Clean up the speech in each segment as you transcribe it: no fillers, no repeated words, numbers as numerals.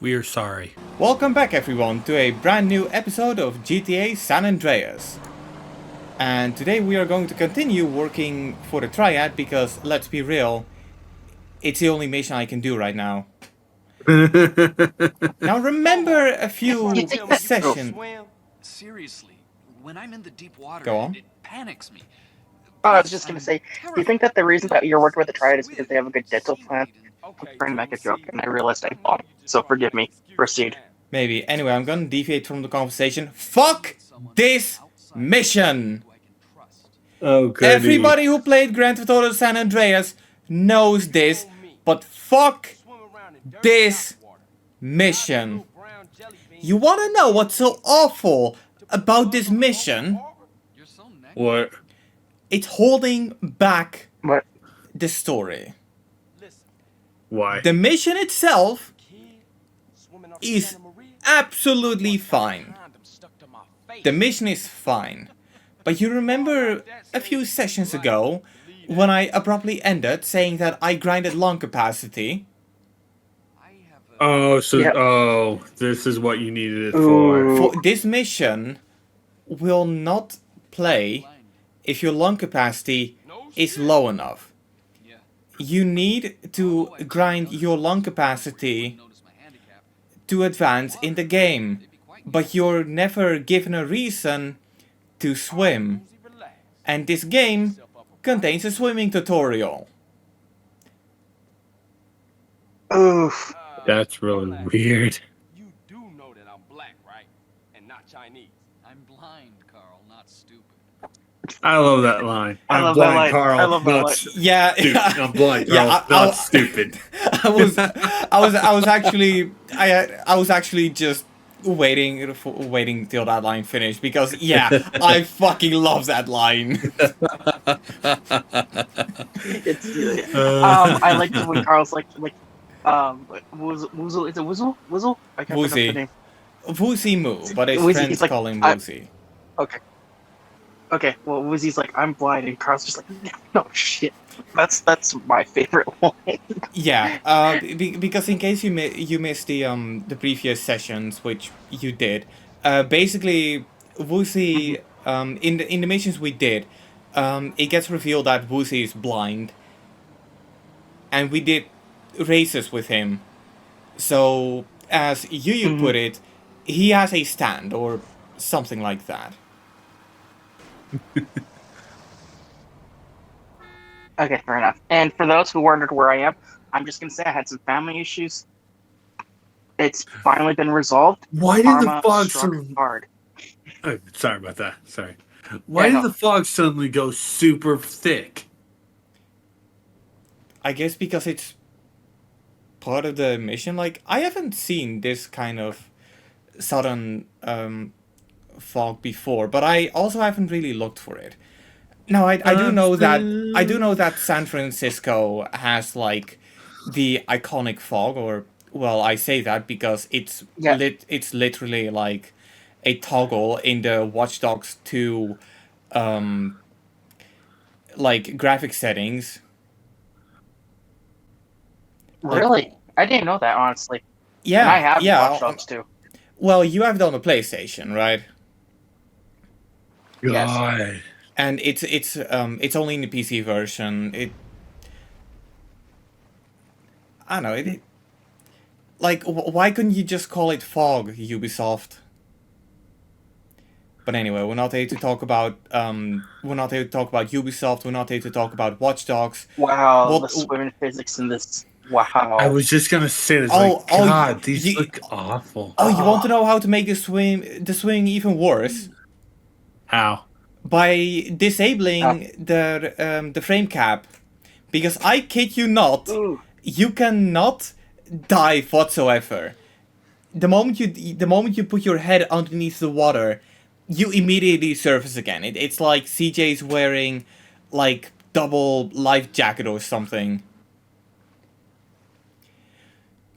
We're sorry. Welcome back everyone to a brand new episode of GTA San Andreas. And today we are going to continue working for the Triad because, let's be real, it's the only mission I can do right now. Now remember a few sessions... Seriously, when I'm in the deep water, Go on. it panics me. Oh, I was just gonna say, do you think that the reason that you're working with the Triad is because they have a good dental plan? I was trying to make a joke, and I realized I bombed. So forgive me. Proceed. Maybe. Anyway, I'm gonna deviate from the conversation. Fuck this mission! Oh, goody. Everybody who played Grand Theft Auto San Andreas knows this, but fuck this mission. You wanna know what's so awful about this mission? What? It's holding back What? the story. Why? The mission itself is absolutely fine. The mission is fine. But you remember a few sessions ago when I abruptly ended saying that I grinded lung capacity? Oh, so Yeah. this is what you needed it Ooh. for. For this mission will not play if your lung capacity is low enough. You need to grind your lung capacity to advance in the game, but you're never given a reason to swim. And this game contains a swimming tutorial. Oof. That's really weird. You do know that I'm black, right? And not Chinese. I'm blind, Carl, not stupid. I love that line. I I'm love that blind, line. Carl. I love that not line. stu- Yeah, Stupid. I'm blind, Carl. Yeah, not stupid. I was actually just waiting till that line finished because yeah, I fucking love that line. It's I like it when Carl's like Woozle. Is it Woozle? Woozle? I can't pronounce Woozy. the name. Woozy Moo, but his Woozy, friends he's like, call him I- Woozy. Okay. Okay. Well, Woozy's like, I'm blind, and Carl's just like, no shit. That's my favorite line. Yeah, because in case you missed the previous sessions, which you did, basically Woozy in the missions we did, it gets revealed that Woozy is blind, and we did races with him. So as Yuyu put it, he has a stand or something like that. Okay, fair enough. And for those who wondered where I am, I'm just gonna say I had some family issues. It's finally been resolved. Why did the Karma fog struck suddenly... hard. Oh, sorry about that. Sorry. Why Yeah, did no. the fog suddenly go super thick? I guess because it's part of the mission. Like, I haven't seen this kind of sudden fog before, but I also haven't really looked for it. Now, I do know that San Francisco has like the iconic fog, or well, I say that because it's Yeah. it's literally like a toggle in the Watch Dogs 2 like graphic settings. Really? I didn't know that, honestly. Yeah, And I have yeah. Watch Dogs too. Well, you have it on the PlayStation, right? Yes. God. And it's only in the PC version. I don't know. Like, why couldn't you just call it Fog, Ubisoft? But anyway, we're not here to talk about Ubisoft. We're not here to talk about Watch Dogs. Wow, What- the swimming physics in this. Wow. I was just gonna say this. Oh, Like, oh, God, these you- look awful. Oh, you want to know how to make the swing even worse? How? By disabling the frame cap, because I kid you not, Ooh. you cannot dive whatsoever. The moment you put your head underneath the water, you immediately surface again. It's like CJ's wearing like double life jacket or something.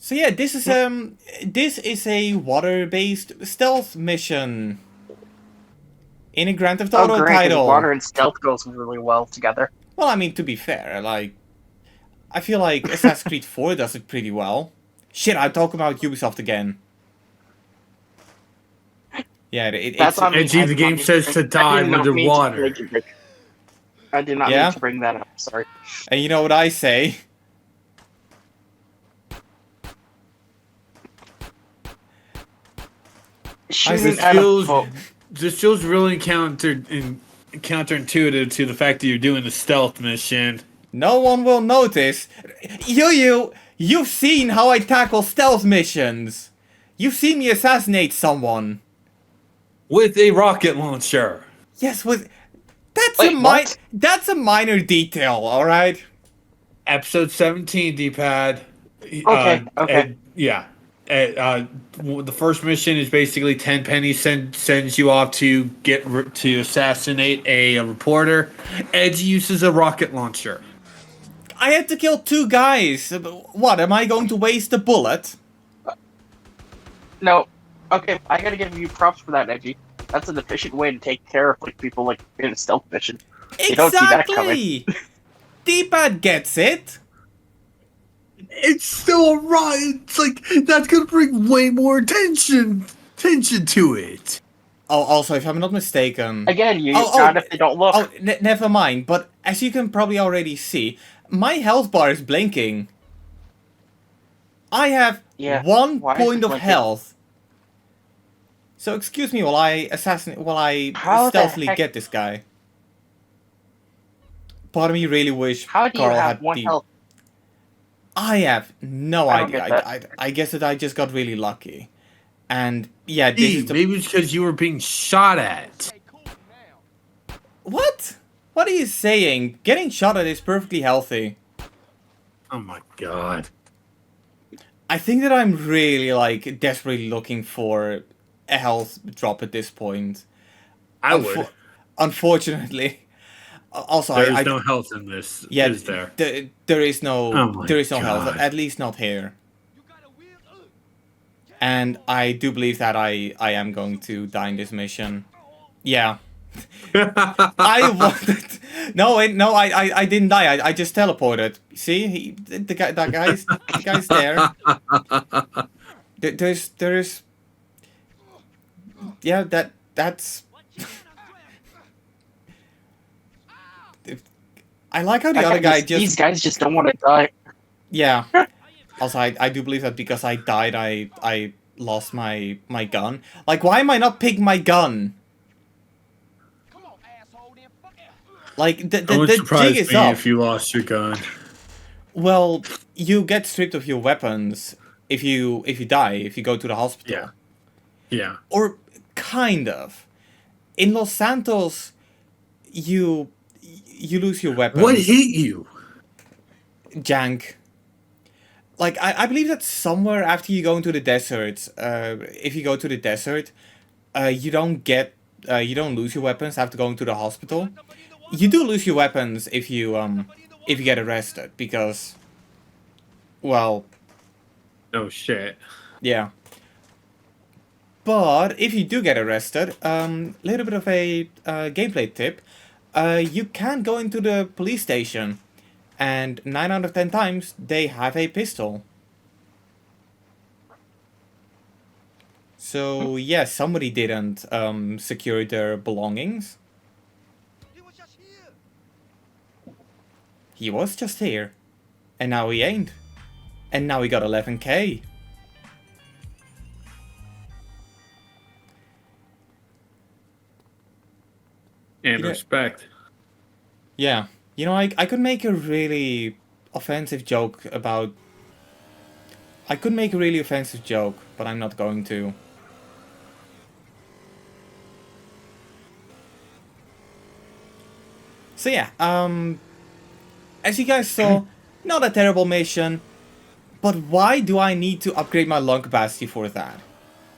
So yeah, this is a water-based stealth mission in a Grand Theft Auto Oh, great, 'cause title. water and stealth goes really well together. Well, I mean, to be fair, like, I feel like Assassin's Creed 4 does it pretty well. Shit, I talk about Ubisoft again. Yeah, That's it's on me. Edgy, I the did not game mean says to to bring- I did dive not mean to underwater. make it. I did not Yeah? mean to bring that up. Sorry. and you know what I say? Shooting This at a feels boat. this feels really counterintuitive to the fact that you're doing a stealth mission. No one will notice. You've seen how I tackle stealth missions. You've seen me assassinate someone. With a rocket launcher. Yes, that's Wait, what? that's a minor detail, all right? Episode 17, D-pad. Okay, okay. Yeah. The first mission is basically Tenpenny sends you off to to assassinate a reporter. Edgy uses a rocket launcher. I had to kill 2 guys. What, am I going to waste a bullet? No. Okay, I gotta give you props for that, Edgy. That's an efficient way to take care of like people like in a stealth mission. You don't see that coming. Exactly! D-pad gets it. It's still a riot. It's like that's gonna bring way more attention to it. Oh, also, if I'm not mistaken... Again, you Oh, not if they don't look. Oh, never mind. But as you can probably already see, my health bar is blinking. I have Yeah, 1 why is point it of blinking? health. So excuse me while I How the stealthily heck- get this guy. Part of me really wish How do you Carl have had 1 the... health? I have no I don't idea. get I guess that I just got really lucky. And yeah, this Hey, is the... maybe it's because you were being shot at. What? What are you saying? Getting shot at is perfectly healthy. Oh my god. I think that I'm really, like, desperately looking for a health drop at this point. I would. Unfortunately. Also, There's no health in this, yeah, is there? There is no, Oh my there is no health, God. at least not here. And I do believe that I am going to die in this mission. Yeah. I wanted... No, wait, no, I didn't die. I just teleported. See, the guy's there. There's... Yeah, that's... I like how the other guy just... These guys just don't want to die. Yeah. Also, I do believe that because I died, I lost my gun. Like, why am I not picking my gun? Like, It would the jig surprise is me up. if you lost your gun. Well, you get stripped of your weapons if you die, if you go to the hospital. Yeah. Yeah. Or kind of. In Los Santos, you lose your weapons. What hit you? Jank. Like, I believe that somewhere after you go into the desert, if you go to the desert, you don't lose your weapons after going to the hospital. You do lose your weapons if you get arrested, because, well, Oh shit. yeah. But if you do get arrested, little bit of a gameplay tip, you can go into the police station, and 9 out of 10 times they have a pistol. So yeah, somebody didn't secure their belongings. He was just here, and now he ain't, and now he got 11k. And You know- respect. Yeah, you know, I could make a really offensive joke about... I could make a really offensive joke, but I'm not going to. So yeah, as you guys saw, not a terrible mission, but why do I need to upgrade my lung capacity for that?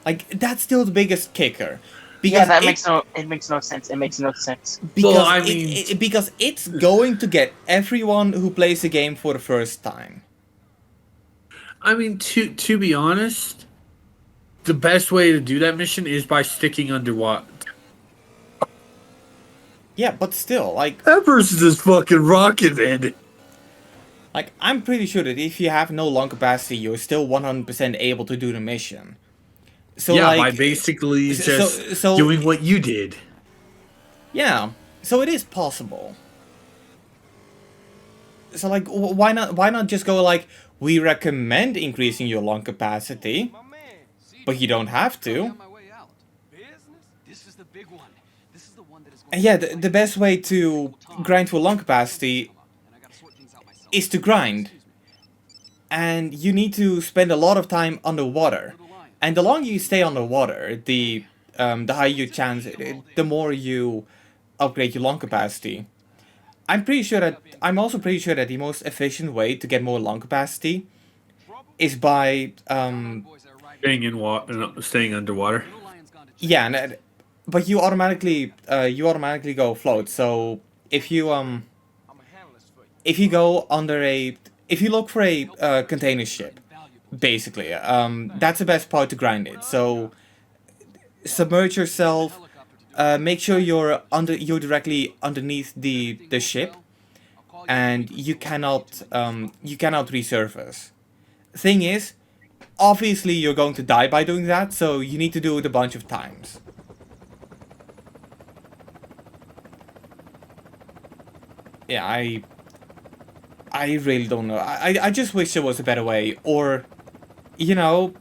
Like, that's still the biggest kicker. Yeah, that makes no. It makes no sense. It makes no sense. Because Well, I mean- because it's going to get everyone who plays the game for the first time. I mean, to be honest, the best way to do that mission is by sticking underwater. Yeah, but still, like, That person just fucking rocketed. Like, I'm pretty sure that if you have no lung capacity, you're still 100% able to do the mission. So yeah, like, by basically so just so doing what you did. yeah, so it is possible. So like, why not just go like, we recommend increasing your lung capacity, My man, but you don't have Probably to. on my way out. business? This is the big one. This is the one that is going And yeah, the best way to grind for lung capacity and I gotta sort things out myself. is to grind. And you need to spend a lot of time underwater. And the longer you stay underwater, the higher your chance, the more you upgrade your lung capacity. I'm also pretty sure that the most efficient way to get more lung capacity is by Boys are arriving. Staying in water, staying underwater. Little lion's gone to check. yeah, but you automatically go float. So if you I'ma handle this for you. if you go under if you look for a container ship, basically, that's the best part to grind it. So submerge yourself, make sure you're directly underneath the ship, and you cannot resurface. Thing is, obviously you're going to die by doing that, so you need to do it a bunch of times. Yeah, I really don't know. I just wish there was a better way, or, you know,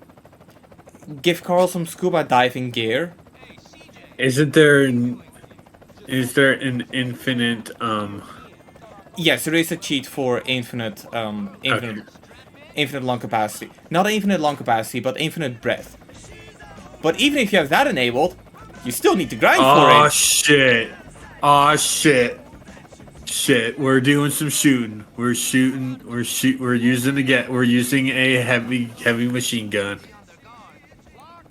give Carl some scuba diving gear. Isn't there? Is there an infinite? Yes, there is a cheat for infinite lung capacity. Not infinite lung capacity, but infinite breath. But even if you have that enabled, you still need to grind for Oh it. shit! Oh shit! Shit! We're doing some shooting. We're shooting. We're using a heavy machine gun.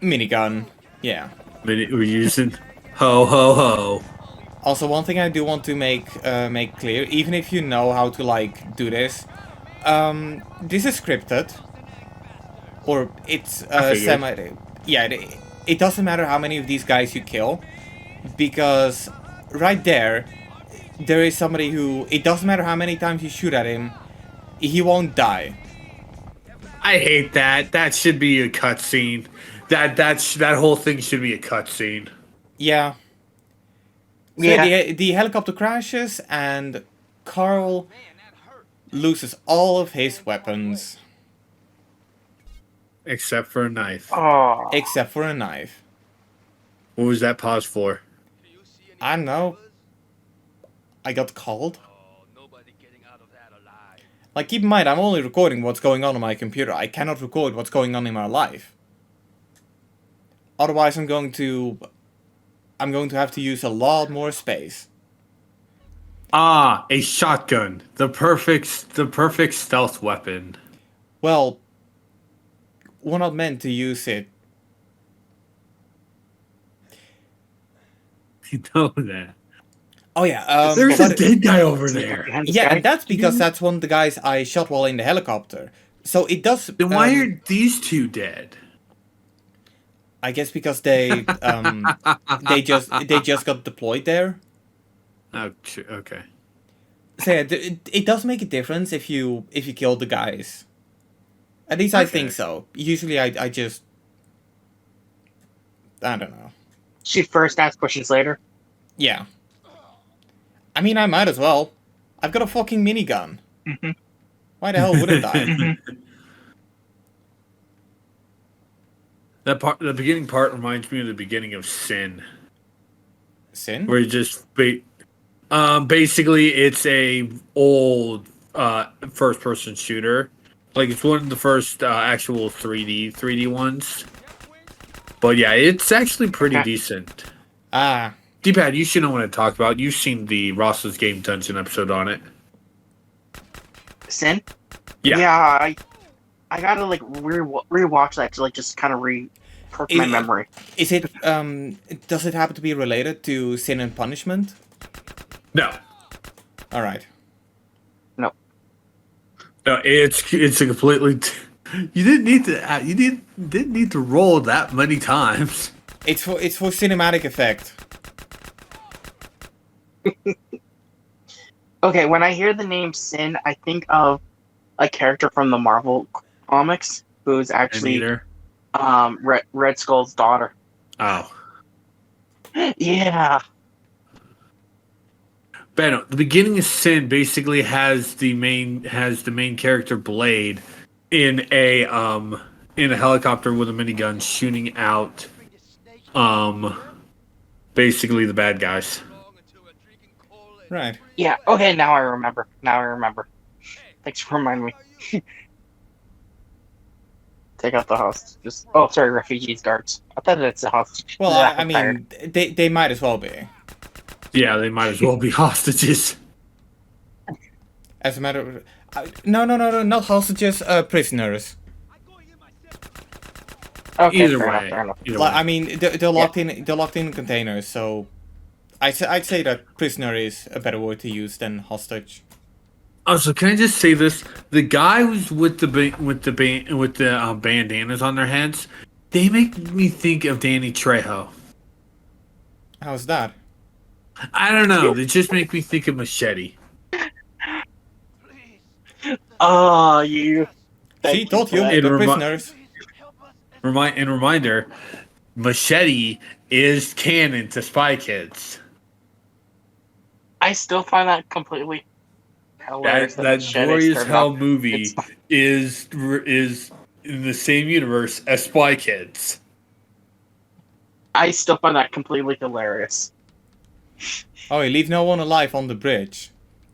Minigun. Yeah. We're using ho ho ho. Also, one thing I do want to make clear, even if you know how to like do this, this is scripted, or it's I figured. semi. Yeah, it doesn't matter how many of these guys you kill, because right there is somebody who, it doesn't matter how many times you shoot at him, he won't die. I hate that. That should be a cutscene. That whole thing should be a cutscene. Yeah. So Yeah. the helicopter crashes and Carl loses all of his weapons Except for a knife. Oh. except for a knife. What was that pause for? I don't know. I got called. Oh, nobody getting out of that alive. Like, keep in mind, I'm only recording what's going on my computer. I cannot record what's going on in my life. Otherwise, I'm going to have to use a lot more space. Ah, a shotgun. The perfect stealth weapon. Well, we're not meant to use it. You know that. Oh yeah, There's a but- dead guy over there. Behind this yeah, guy? and that's because that's one of the guys I shot while in the helicopter. So it does. Then why are these two dead? I guess because they just got deployed there. Oh, okay. So yeah, it does make a difference if you kill the guys. At least I think Okay. so. Usually I just, I don't know. Shoot first, ask questions later. Yeah. I mean, I might as well. I've got a fucking minigun. Mhm. Why the hell wouldn't I? The beginning part reminds me of the beginning of Sin, Sin? where you just basically it's a old first person shooter. Like it's one of the first actual 3D ones. But yeah, it's actually pretty Okay. decent. Ah, D-Pad, you should know what I talked about. You've seen the Ross's Game Dungeon episode on it. Sin? Yeah. Yeah, I gotta like rewatch that to like just kind of perk my Is- memory. is it, does it happen to be related to Sin and Punishment? No. Alright. No, it's a completely. You didn't need to. You didn't need to roll that many times. It's for cinematic effect. Okay, when I hear the name Sin, I think of a character from the Marvel comics who's And actually either. Red Skull's daughter. Oh. Yeah. But the beginning of Sin basically has the main character Blade in a helicopter with a minigun shooting out basically the bad guys. Right. Yeah. Okay. Now I remember. Thanks for reminding me. Take out the hostages. Oh, sorry, refugees guards. I thought it's a hostage. Well, Yeah, I I'm tired. mean, they might as well be. Yeah, they might as well be hostages. As a matter of... no, not hostages, prisoners. Okay, Either fair way. enough. Either Like, way. I mean, they're locked in containers, so I'd say that prisoner is a better word to use than hostage. Also, can I just say this? The guy who's with the bandanas on their heads, they make me think of Danny Trejo. How's that? I don't know. They just make me think of Machete. Oh, you. See, told you, It they're remi- prisoners. Reminder, Machete is canon to Spy Kids. I still find that completely hilarious. That Machete Gory as turned Hell up. movie is in the same universe as Spy Kids. I still find that completely hilarious. Oh, you leave no one alive on the bridge.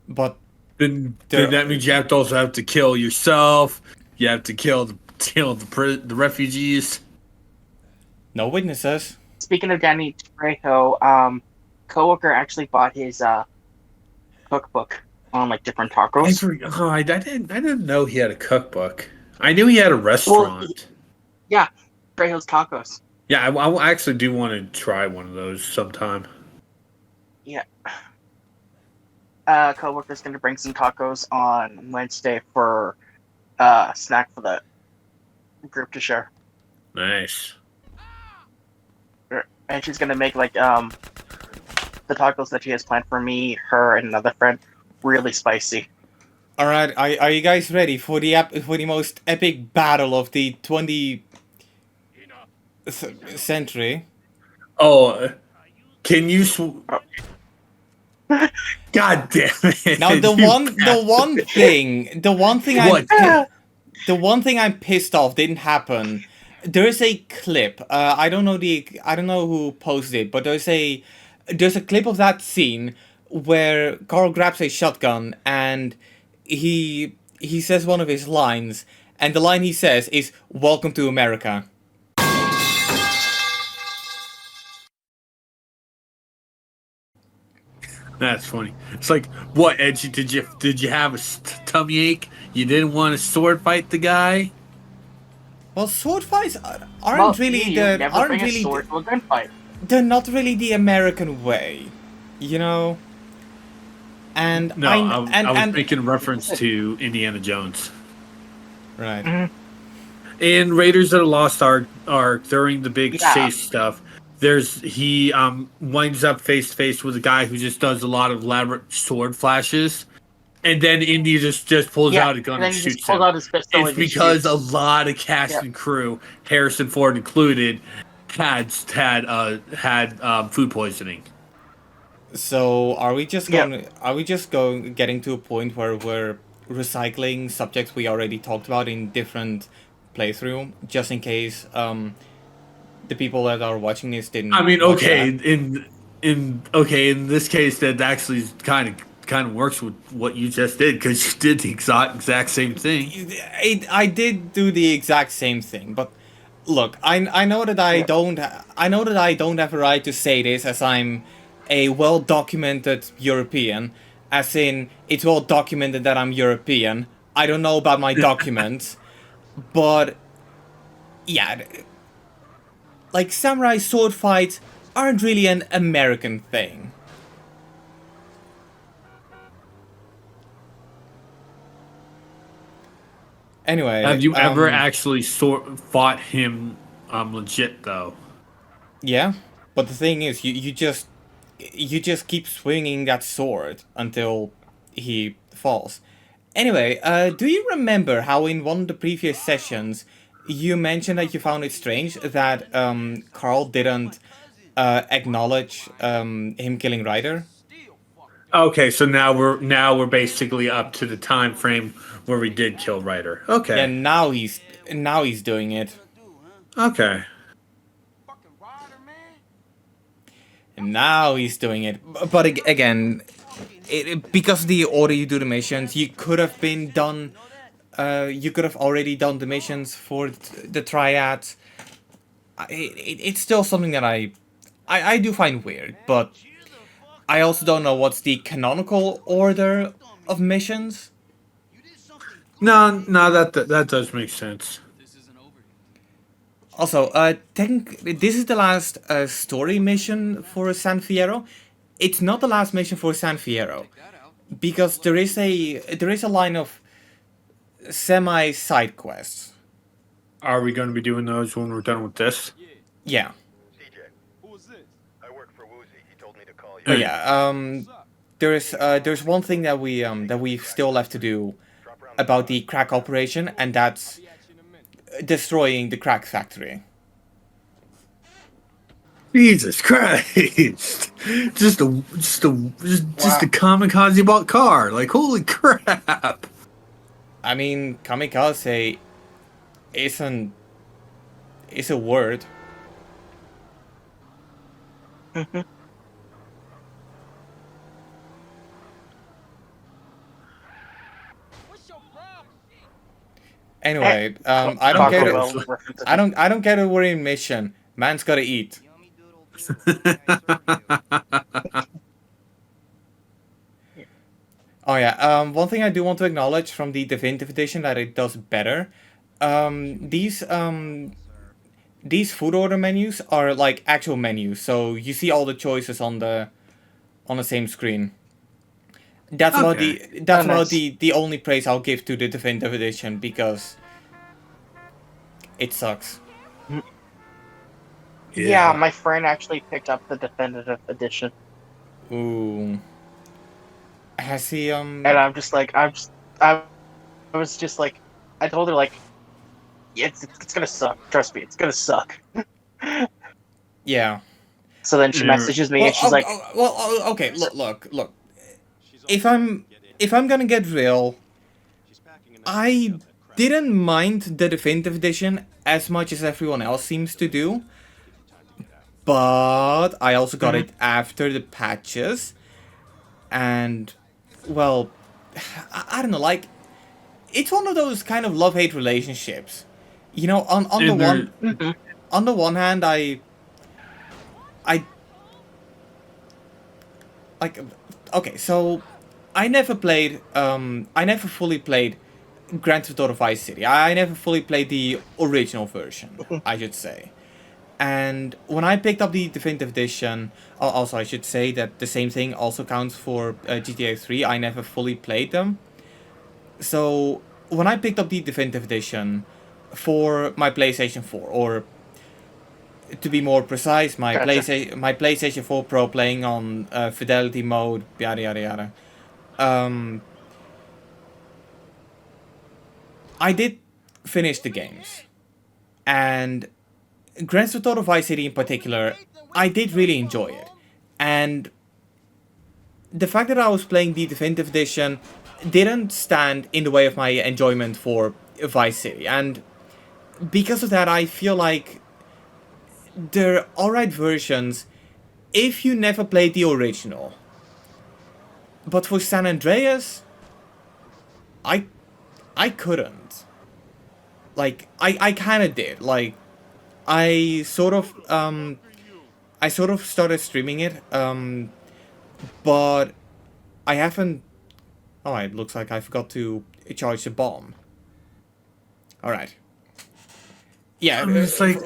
But Then There- that means you have to also have to kill yourself. You have to kill the refugees. no witnesses. Speaking of Danny Trejo, coworker actually bought his cookbook on like different tacos. I didn't know he had a cookbook. I knew he had a restaurant. Yeah, Trejo's Tacos. Yeah, I actually do want to try one of those sometime. Yeah. Coworker's gonna bring some tacos on Wednesday for snack for the group to share. Nice. And she's gonna make like the tacos that she has planned for me, her, and another friend really spicy. All right, are you guys ready for the most epic battle of the 20th century? Oh, can you? God damn it! Now the You one thing I'm pissed off didn't happen. There is a clip. I don't know who posted it, but there's a clip of that scene where Carl grabs a shotgun and he says one of his lines, and the line he says is "Welcome to America." That's funny. It's like, what, Edgy? Did you have a tummy ache? You didn't want to sword fight the guy? Well, sword fights aren't Well, really you the never aren't bring really a sword to a gunfight. they're not really the American way, you know. And No, I was and making reference to Indiana Jones. right. In Raiders of the Lost Ark during the big Yeah. chase stuff, he winds up face to face with a guy who just does a lot of elaborate sword flashes, and then Indy just pulls Yeah, out a gun and then and he shoots just pulls him. out his pistol It's and just because shoots. a lot of cast Yeah. and crew, Harrison Ford included, had food poisoning. So are we just Yeah. getting to a point where we're recycling subjects we already talked about in different playthrough, just in case the people that are watching this didn't. I mean, watch okay, that? in this case, that actually kind of works with what you just did, because you did the exact same thing. I did do the exact same thing, but look, I know that I don't have a right to say this, as I'm a well-documented European, as in it's well documented that I'm European. I don't know about my documents, but yeah, like samurai sword fights aren't really an American thing. Anyway, Have you ever actually fought him legit though? Yeah, but the thing is, you just keep swinging that sword until he falls. Anyway, do you remember how in one of the previous sessions you mentioned that you found it strange that Carl didn't acknowledge him killing Ryder? Okay, so now we're basically up to the time frame where we did kill Ryder. Yeah, Okay. now he's doing it. Okay. And now he's doing it. But again, because the order you do the missions, you could have been done. You could have already done the missions for the triads. It's still something that I do find weird, but I also don't know what's the canonical order of missions. No, that does make sense. Also, technically, this is the last story mission for San Fierro. It's not the last mission for San Fierro, because there is a line of semi side quests. Are we going to be doing those when we're done with this? Yeah. DJ, Who is this? I work for Woozy. He told me to call you. But yeah, there's one thing that we still left to do about the crack operation, and that's destroying the crack factory. Jesus Christ! just a kamikaze bought car. Like, holy crap! I mean, kamikaze is a word. Anyway, I don't Taco get Bell it. references. I don't get it. We're in mission. Man's gotta eat. Oh yeah. One thing I do want to acknowledge from the definitive edition that it does better. These food order menus are like actual menus, so you see all the choices on the same screen. That's about Okay. the only praise I'll give to the definitive edition, because it sucks. Yeah, my friend actually picked up the definitive edition, Ooh. Has he and I was just like, I told her like, yeah, it's gonna suck. Trust me, it's gonna suck. Yeah. So then she messages me and she's like, okay, look. If I'm gonna get real, I didn't mind the definitive edition as much as everyone else seems to do, but I also got it after the patches, and well, I don't know, like, it's one of those kind of love-hate relationships. You know, on the one hand, I like, okay, so I never fully played Grand Theft Auto Vice City. I never fully played the original version, I should say. And when I picked up the definitive edition, also I should say that the same thing also counts for GTA 3. I never fully played them. So when I picked up the definitive edition for my PlayStation 4, or to be more precise, my PlayStation 4 Pro playing on fidelity mode, yada yada yada. I did finish the games, and Grand Theft Auto Vice City in particular, I did really enjoy it. And the fact that I was playing the definitive edition didn't stand in the way of my enjoyment for Vice City, and because of that, I feel like they're alright versions if you never played the original. But for San Andreas, I couldn't. Like, I kind of did. Like, I sort of started streaming it, but I haven't. Oh, it looks like I forgot to charge the bomb. All right. Yeah, It's like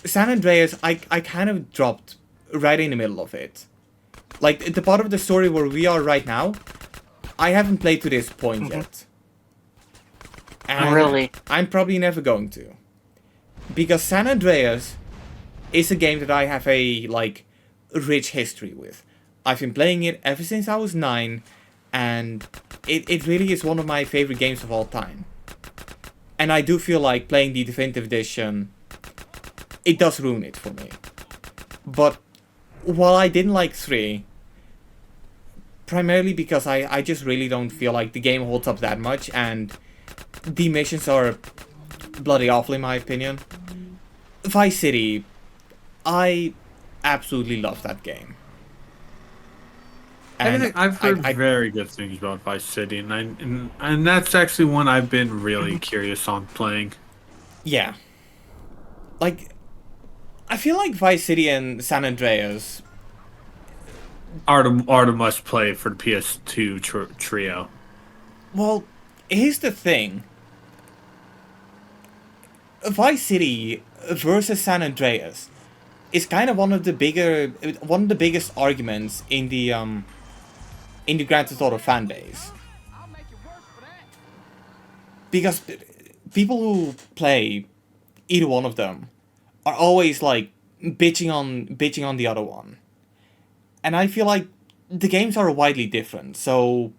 San Andreas, I kind of dropped right in the middle of it. Like, the part of the story where we are right now, I haven't played to this point yet. And really? I'm probably never going to. Because San Andreas is a game that I have a, like, rich history with. I've been playing it ever since I was 9, and it really is one of my favorite games of all time. And I do feel like playing the Definitive Edition, it does ruin it for me. But while I didn't like 3, primarily because I just really don't feel like the game holds up that much, and the missions are bloody awful in my opinion. Vice City, I absolutely love that game. And I've heard I very good things about Vice City, and that's actually one I've been really curious on playing. yeah. Like, I feel like Vice City and San Andreas, Are the must play for the PS2 trio. well, here's the thing. Vice City versus San Andreas is kind of one of the biggest arguments in the Grand Theft Auto fan base. I'll make it worse for that. Because people who play either one of them are always like bitching on the other one. And I feel like the games are widely different, so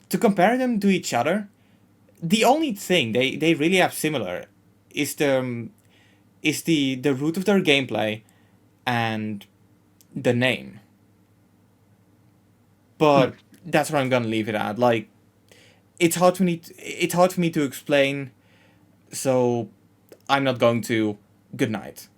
to compare them to each other, the only thing they really have similar is the root of their gameplay and the name. But that's where I'm gonna leave it at. Like, it's hard for me to explain, so I'm not going to. Good night.